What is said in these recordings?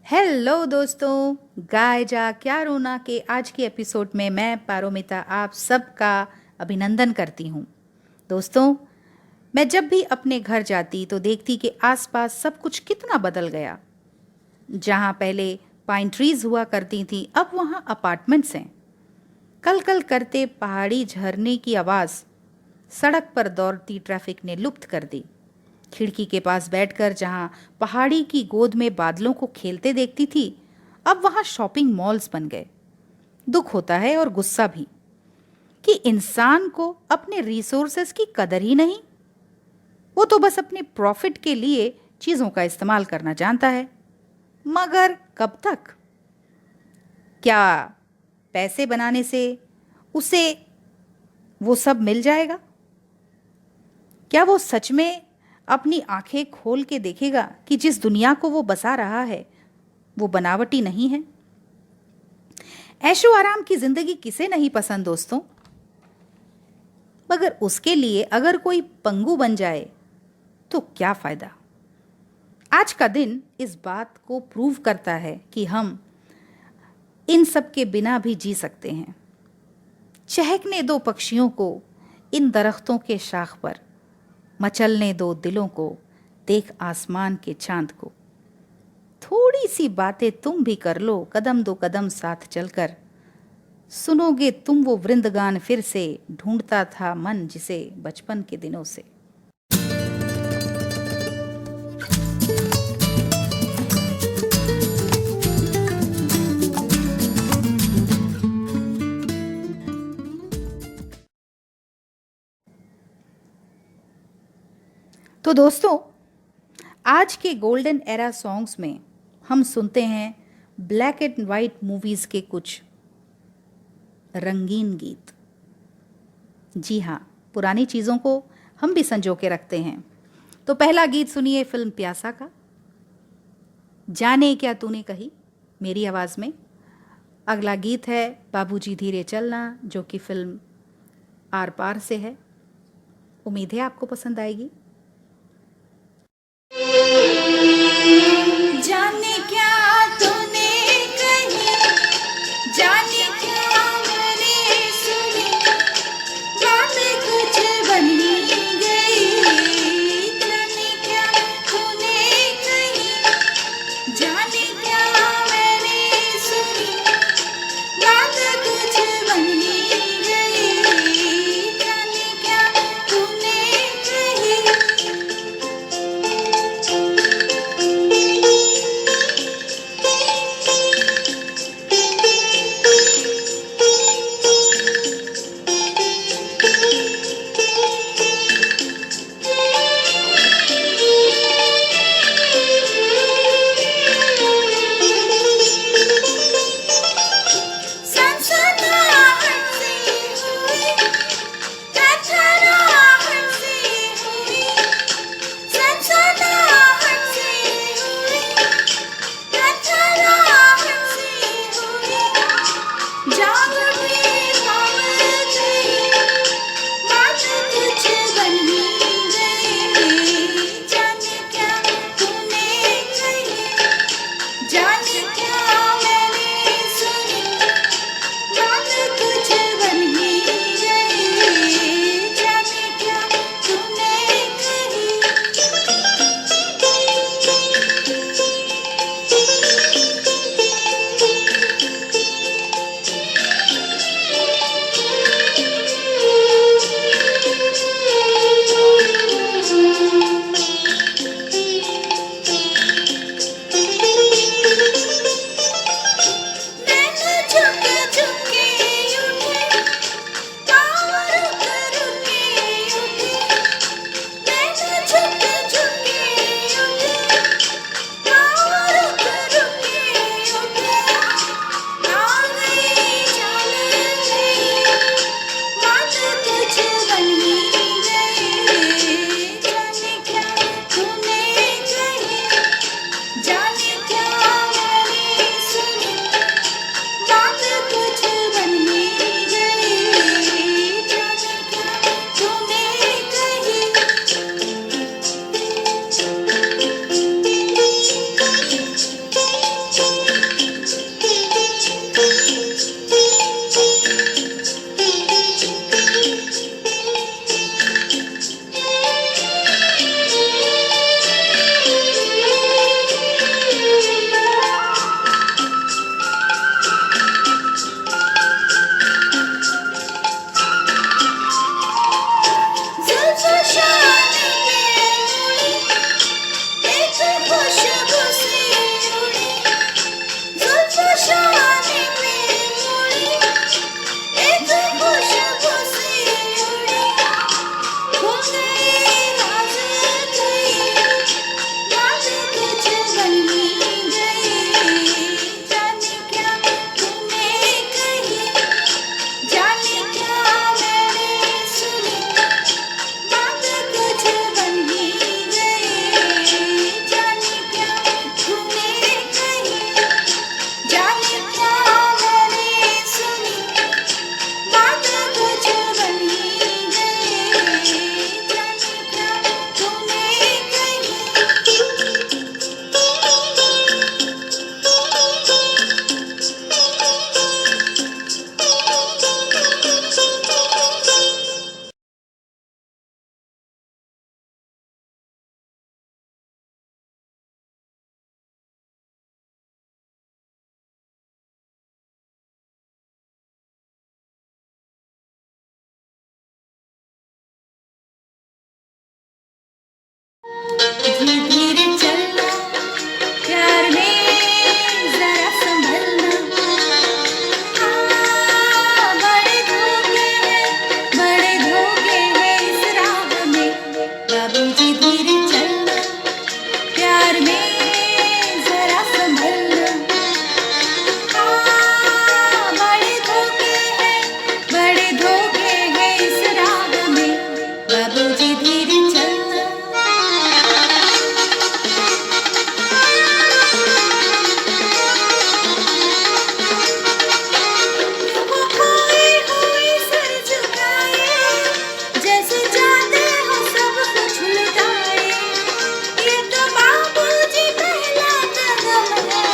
Hello दोस्तों, गाय जा क्या रोना के आज के एपिसोड में मैं पारोमिता आप सबका अभिनंदन करती हूँ। दोस्तों, मैं जब भी अपने घर जाती तो देखती कि आसपास सब कुछ कितना बदल गया। जहाँ पहले पाइन ट्रीज हुआ करती थी, अब वहाँ अपार्टमेंट्स हैं। कल कल करते पहाड़ी झरने की आवाज़ सड़क पर दौड़ती ट्रैफिक ने लुप्त कर दी। खिड़की के पास बैठकर जहां पहाड़ी की गोद में बादलों को खेलते देखती थी, अब वहां शॉपिंग मॉल्स बन गए। दुख होता है और गुस्सा भी कि इंसान को अपने रिसोर्सेस की कदर ही नहीं। वो तो बस अपने प्रॉफिट के लिए चीज़ों का इस्तेमाल करना जानता है। मगर कब तक? क्या पैसे बनाने से उसे वो सब मिल जाएगा? क्या वो सच में अपनी आंखें खोल के देखेगा कि जिस दुनिया को वो बसा रहा है वो बनावटी नहीं है? ऐशो आराम की जिंदगी किसे नहीं पसंद दोस्तों, मगर उसके लिए अगर कोई पंगु बन जाए तो क्या फायदा। आज का दिन इस बात को प्रूव करता है कि हम इन सब के बिना भी जी सकते हैं। चहकने दो पक्षियों को इन दरख्तों के शाख पर, मचलने दो दिलों को, देख आसमान के चांद को। थोड़ी सी बातें तुम भी कर लो, कदम दो कदम साथ चलकर। सुनोगे तुम वो वृंदगान फिर से, ढूंढता था मन जिसे बचपन के दिनों से। तो दोस्तों, आज के गोल्डन एरा सॉन्ग्स में हम सुनते हैं ब्लैक एंड वाइट मूवीज़ के कुछ रंगीन गीत। जी हाँ, पुरानी चीज़ों को हम भी संजो के रखते हैं। तो पहला गीत सुनिए फिल्म प्यासा का, जाने क्या तूने कही, मेरी आवाज़ में। अगला गीत है बाबूजी धीरे चलना, जो कि फिल्म आर पार से है। उम्मीद है आपको पसंद आएगी। जाने क्या तूने कही, जाने क्या मैंने सुनी, बात कुछ बनी गई। जाने क्या तूने कही, जाने क्या मैंने सुनी, बात कुछ बनी गई। जाने क्या तूने कही। जी धीरे चलना, प्यार में जरा संभलना। हाँ, बड़े धोखे हैं इस राह में, बाबूजी धीरे चलना, प्यार में जरा संभलना। हाँ, बड़े धोखे हैं इस राह में, बाबूजी धीरे चलना। वो खोए हुए सर झुकाए, जैसे चाहते हो सब कुछ लुटाए। ये तो बाबूजी पहला कदम है,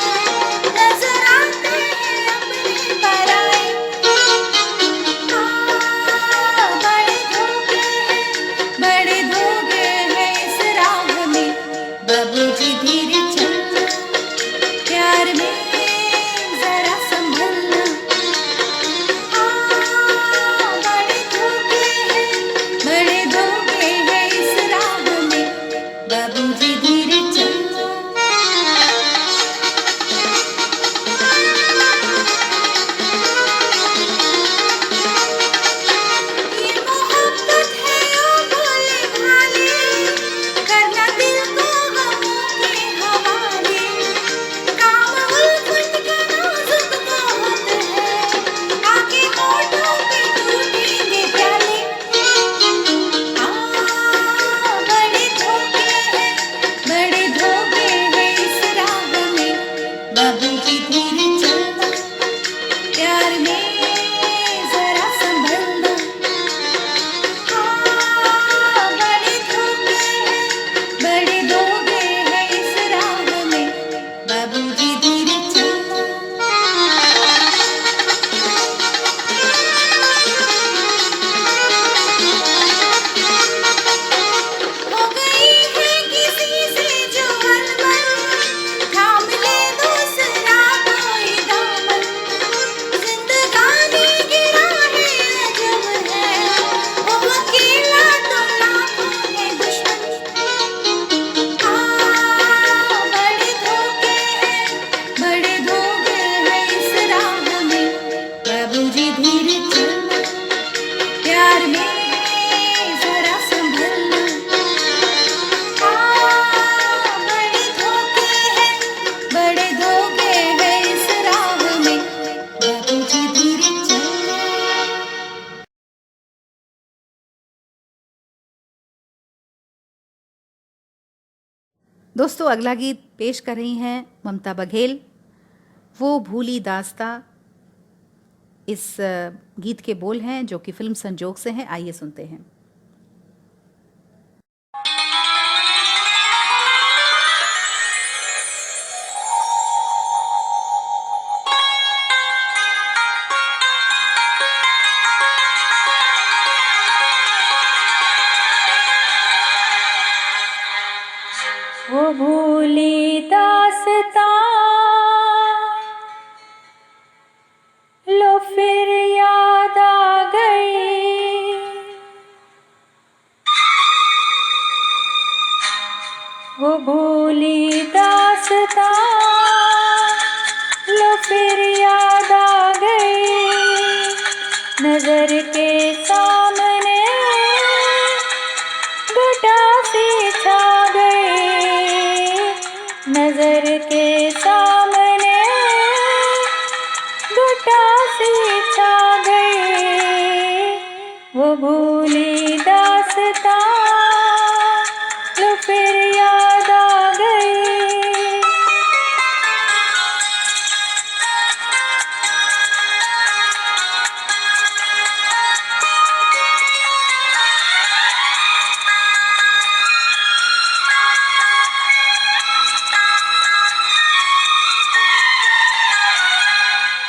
नजर आते हैं अपने पराए। हाँ, बड़े धोखे हैं इस राह में, बाबूजी धीरे चलना, प्यार में जरा संभलना। हाँ, बड़े धोखे हैं इस राह में, बाबूजी धीरे चलना। ये मोहब्बत है ओ भोले भाले, करना दिल को गमों के हवाले। काम उल्फत का नाजुक बहुत है, आके होठों पे टूटेंगे प्याले। हाँ, बड़े धोखे हैं इस राह में, बाबूजी धीरे चलना, प्यार में जरा संभलना। हाँ, बड़े धोखे हैं इस राह में, बाबूजी धीरे चलना। हो गई है किसी से जो अनबन, थाम ले दूसरा कोई दामन। जिंदगानी की राहें अजब है, वो अकेला तो लाखों है दुश्मन। हाँ, बड़े धोखे हैं इस राह में, बाबूजी धीरे चलना, प्यार में जरा संभलना। हाँ, बड़े धोखे हैं इस राह में, बाबूजी धीरे चलना। दोस्तों, अगला गीत पेश कर रही हैं ममता बघेल, वो भूली दास्ता। इस गीत के बोल हैं जो कि फिल्म संजोग से हैं। आइए सुनते हैं। वो भूली दास्तां लो फिर याद आ गई। वो भूली दास्तां लो फिर याद आ गई। नजर के सामने घटा सी छा गई। नजर के सामने घटा सी छा गई। वो भूली दास्तां लो फिर याद आ गई।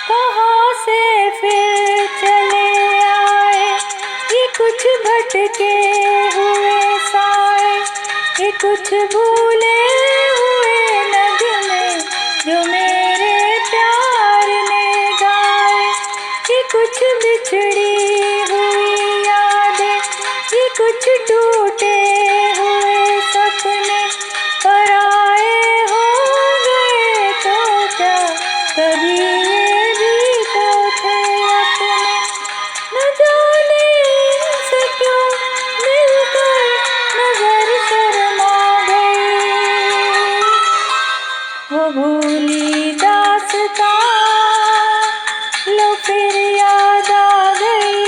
कहाँ से फिर चले आए ये कुछ भटके हुए साए। ये कुछ भूले हुए नगमे जो मेरे प्यार ने गाए। ये कुछ बिछड़ी हुई यादें, ये कुछ टूटे हुए सपने कभी ये भी तो थे अपने, न जाने इनसे क्यों मिलकर नजर शर्मा गई। वो भूली दास्तां लो फिर याद आ गई।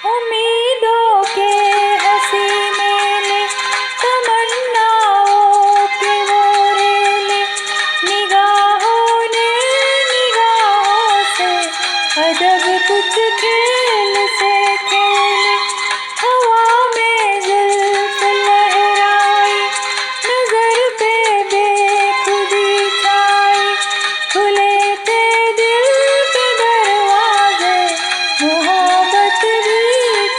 उम्मीदों के हंसी मेले, तमन्नाओं के वो रेले, निगाहों ने निगाहों से अजब कुछ खेल से खेले। हवा में जुल्फ लहराई, नजर पे बेखुदी छाई, खुले थे दिल के दरवाजे, मोहब्बत भी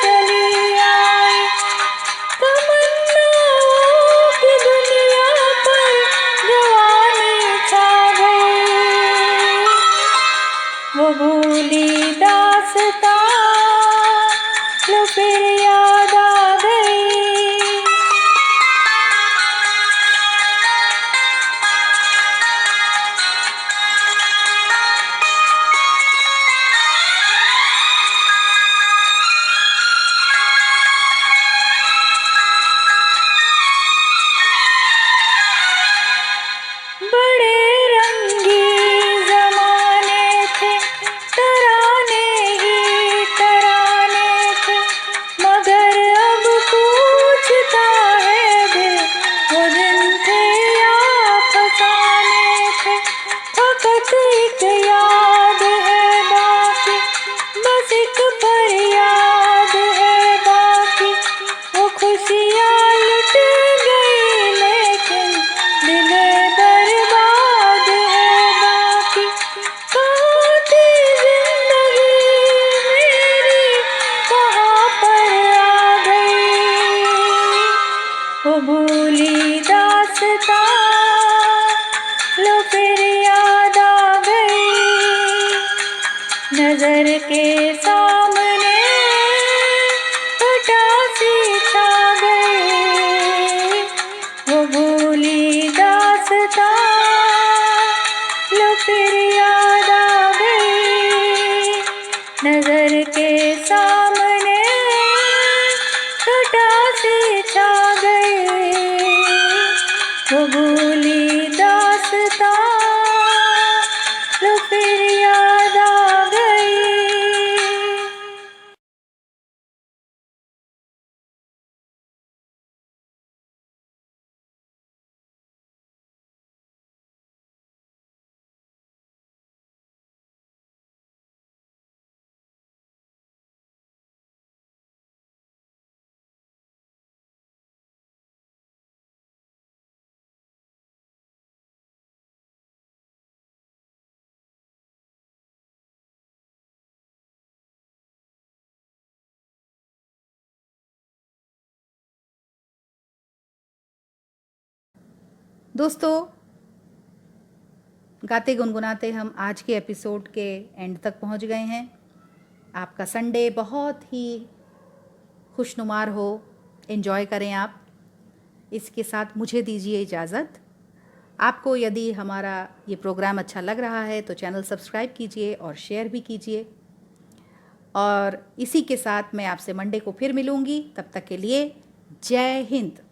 चली आई। तमन्नाओं की दुनिया पर जवानी छा गई। वो भूली दास्तां लो फिर याद आ गई। बड़े रंगी ज़माने थे, तराने ही तराने थे, मगर अब पूछता है दिल, वो दिन थे या फसाने थे। फकत एक याद है बाकी, बस एक फरियाद है बाकी, वो खुशियाँ लुट गई लेकिन दिल बर्बाद है बाकी। कहाँ थी जिंदगी मेरी, कहाँ पर आ गई। वो भूली दास्तां लो फिर याद आ गई। नजर के सामने पटासी छा गई। वो भूली दास्तां लो फिर याद आ गई। नजर के सामने पटासी छा गई। वो भूली दास्तां लो फिर याद आ गई। दोस्तों, गाते गुनगुनाते हम आज के एपिसोड के एंड तक पहुंच गए हैं। आपका संडे बहुत ही खुशनुमार हो, एंजॉय करें आप। इसके साथ मुझे दीजिए इजाज़त। आपको यदि हमारा ये प्रोग्राम अच्छा लग रहा है तो चैनल सब्सक्राइब कीजिए और शेयर भी कीजिए। और इसी के साथ मैं आपसे मंडे को फिर मिलूँगी। तब तक के लिए जय हिंद।